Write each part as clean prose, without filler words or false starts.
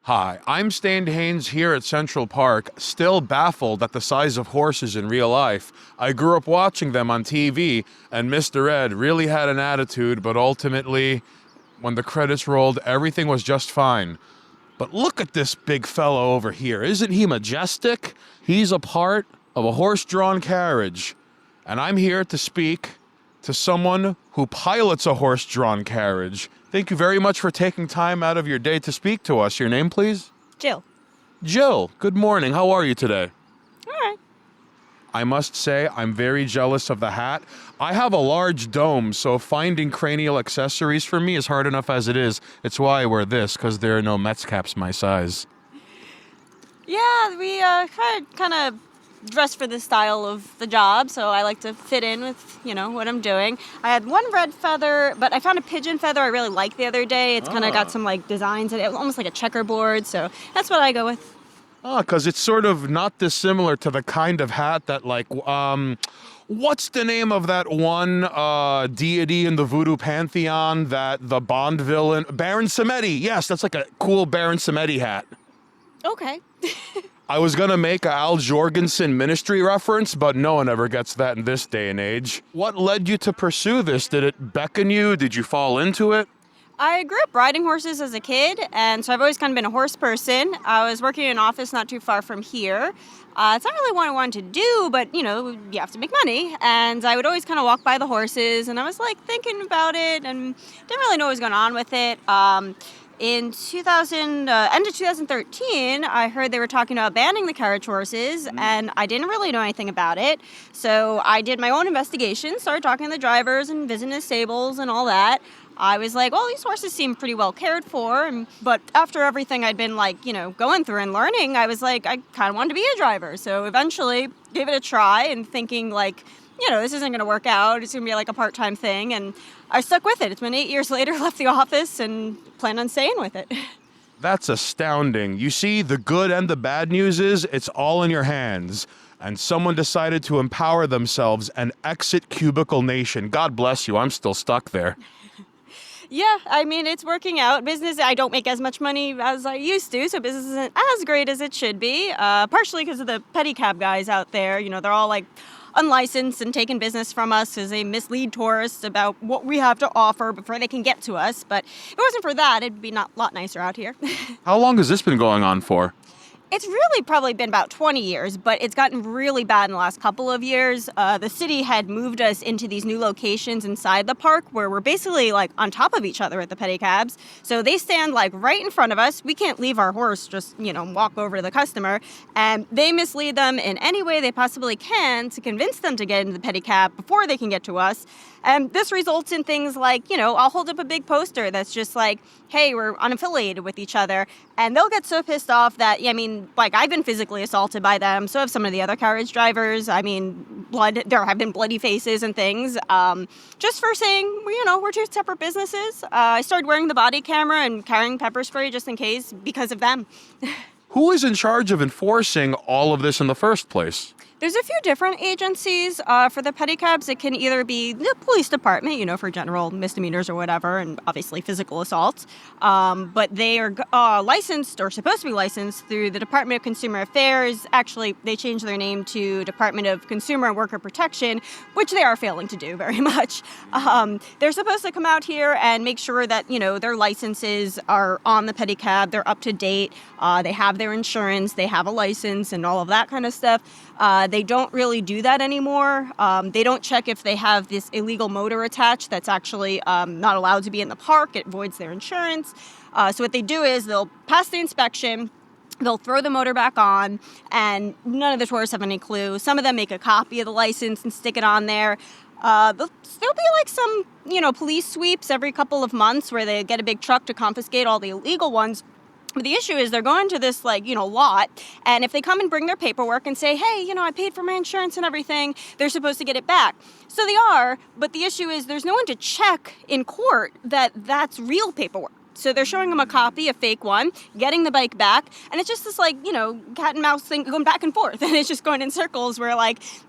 Hi, I'm Stan Haynes here at Central Park, still baffled at the size of horses in real life. I grew up watching them on TV, and Mr. Ed really had an attitude, but ultimately, when the credits rolled, everything was just fine. But look at this big fellow over here. Isn't he majestic? He's a part of a horse-drawn carriage. And I'm here to speak to someone who pilots a horse-drawn carriage. Thank you very much for taking time out of your day to speak to us. Your name, please? Jill. Jill, good morning. How are you today? All right. I must say, I'm very jealous of the hat. I have a large dome, so finding cranial accessories for me is hard enough as it is. It's why I wear this, because there are no Mets caps my size. Yeah, we kind of dress for the style of the job, so I like to fit in with, what I'm doing. I had one red feather, but I found a pigeon feather I really liked the other day. It's kind of got some, designs in it, almost like a checkerboard, so that's what I go with. Because it's sort of not dissimilar to the kind of hat that, what's the name of that one deity in the voodoo pantheon that the Bond villain... Baron Samedi. Yes, that's like a cool Baron Samedi hat. Okay. I was going to make a Al Jorgensen ministry reference, but no one ever gets that in this day and age. What led you to pursue this? Did it beckon you? Did you fall into it? I grew up riding horses as a kid, and so I've always kind of been a horse person. I was working in an office not too far from here. It's not really what I wanted to do, but, you have to make money. And I would always kind of walk by the horses, and I was, thinking about it and didn't really know what was going on with it. In end of 2013, I heard they were talking about banning the carriage horses, and I didn't really know anything about it. So I did my own investigation, started talking to the drivers and visiting the stables and all that. I was like, well, these horses seem pretty well cared for. But after everything I'd been going through and learning, I was like, I kind of wanted to be a driver. So eventually gave it a try and thinking this isn't going to work out. It's going to be a part-time thing. And I stuck with it. It's been 8 years later, left the office and plan on staying with it. That's astounding. You see, the good and the bad news is it's all in your hands. And someone decided to empower themselves and exit Cubicle Nation. God bless you. I'm still stuck there. Yeah, it's working out. Business, I don't make as much money as I used to, so business isn't as great as it should be. Partially because of the pedicab guys out there. They're all unlicensed and taking business from us because they mislead tourists about what we have to offer before they can get to us. But if it wasn't for that, it'd be a lot nicer out here. How long has this been going on for? It's really probably been about 20 years, but it's gotten really bad in the last couple of years. The city had moved us into these new locations inside the park where we're basically on top of each other at the pedicabs. So they stand right in front of us. We can't leave our horse, just, walk over to the customer. And they mislead them in any way they possibly can to convince them to get into the pedicab before they can get to us. And this results in things I'll hold up a big poster that's just hey, we're unaffiliated with each other. And they'll get so pissed off that, I've been physically assaulted by them. So have some of the other carriage drivers. There have been bloody faces and things. Just for saying, we're two separate businesses. I started wearing the body camera and carrying pepper spray just in case because of them. Who is in charge of enforcing all of this in the first place? There's a few different agencies. For the pedicabs, it can either be the police department, for general misdemeanors or whatever, and obviously physical assaults. But they are licensed or supposed to be licensed through the Department of Consumer Affairs. Actually, they changed their name to Department of Consumer and Worker Protection, which they are failing to do very much. They're supposed to come out here and make sure that, their licenses are on the pedicab, they're up to date, they have their insurance, they have a license and all of that kind of stuff. They don't really do that anymore. They don't check if they have this illegal motor attached that's actually not allowed to be in the park. It voids their insurance. So what they do is they'll pass the inspection, they'll throw the motor back on, and none of the tourists have any clue. Some of them make a copy of the license and stick it on there. There'll be some, police sweeps every couple of months where they get a big truck to confiscate all the illegal ones. But the issue is they're going to this, lot, and if they come and bring their paperwork and say, hey, I paid for my insurance and everything, they're supposed to get it back. So they are, but the issue is there's no one to check in court that that's real paperwork. So they're showing them a copy, a fake one, getting the bike back, and it's just this, cat and mouse thing going back and forth, and it's just going in circles where,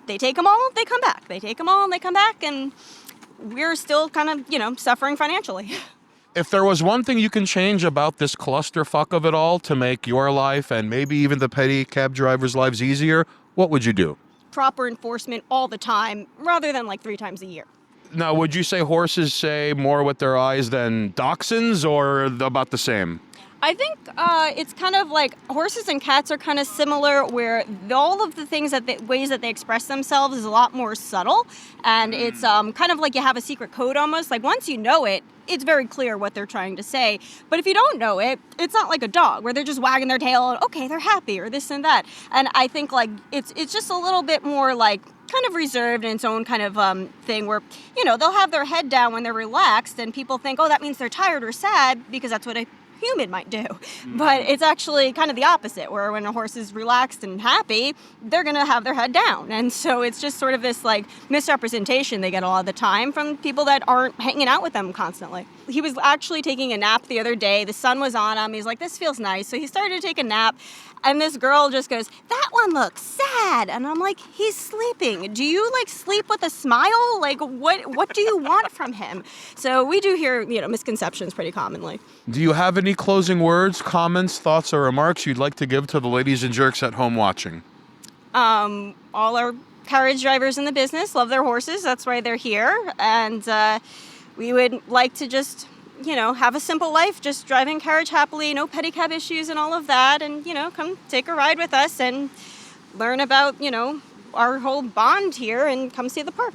they take them all, they come back. They take them all, and they come back, and we're still kind of, suffering financially. If there was one thing you can change about this clusterfuck of it all to make your life and maybe even the pedicab drivers' lives easier, what would you do? Proper enforcement all the time rather than like 3 times a year. Now, would you say horses say more with their eyes than dachshunds, or about the same? I think it's kind of like horses and cats are kind of similar, where all of the things ways that they express themselves is a lot more subtle, and it's kind of like you have a secret code almost. Like once you know it, it's very clear what they're trying to say. But if you don't know it, it's not like a dog where they're just wagging their tail and okay, they're happy or this and that. And I think like it's just a little bit more like kind of reserved in its own kind of thing where, they'll have their head down when they're relaxed and people think, oh, that means they're tired or sad because that's what a human might do. But it's actually kind of the opposite, where when a horse is relaxed and happy, they're going to have their head down. And so it's just sort of this like misrepresentation they get a lot of the time from people that aren't hanging out with them constantly. He was actually taking a nap the other day. The sun was on him. He's like, this feels nice. So he started to take a nap. And this girl just goes, that one looks sad. And I'm like, he's sleeping. Do you like sleep with a smile? Like what do you want from him? So we do hear, misconceptions pretty commonly. Do you have any closing words, comments, thoughts, or remarks you'd like to give to the ladies and jerks at home watching? All our carriage drivers in the business love their horses. That's why they're here. And we would like to just have a simple life, just driving carriage happily, no pedicab issues and all of that, and, come take a ride with us and learn about, our whole bond here and come see the park.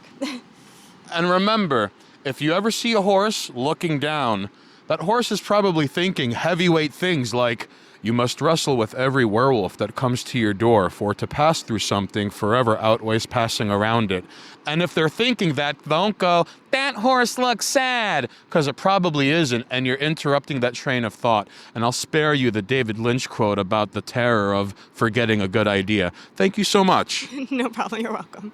And remember, if you ever see a horse looking down, that horse is probably thinking heavyweight things like, you must wrestle with every werewolf that comes to your door, for to pass through something forever outweighs passing around it. And if they're thinking that, don't go, that horse looks sad, because it probably isn't, and you're interrupting that train of thought. And I'll spare you the David Lynch quote about the terror of forgetting a good idea. Thank you so much. No problem. You're welcome.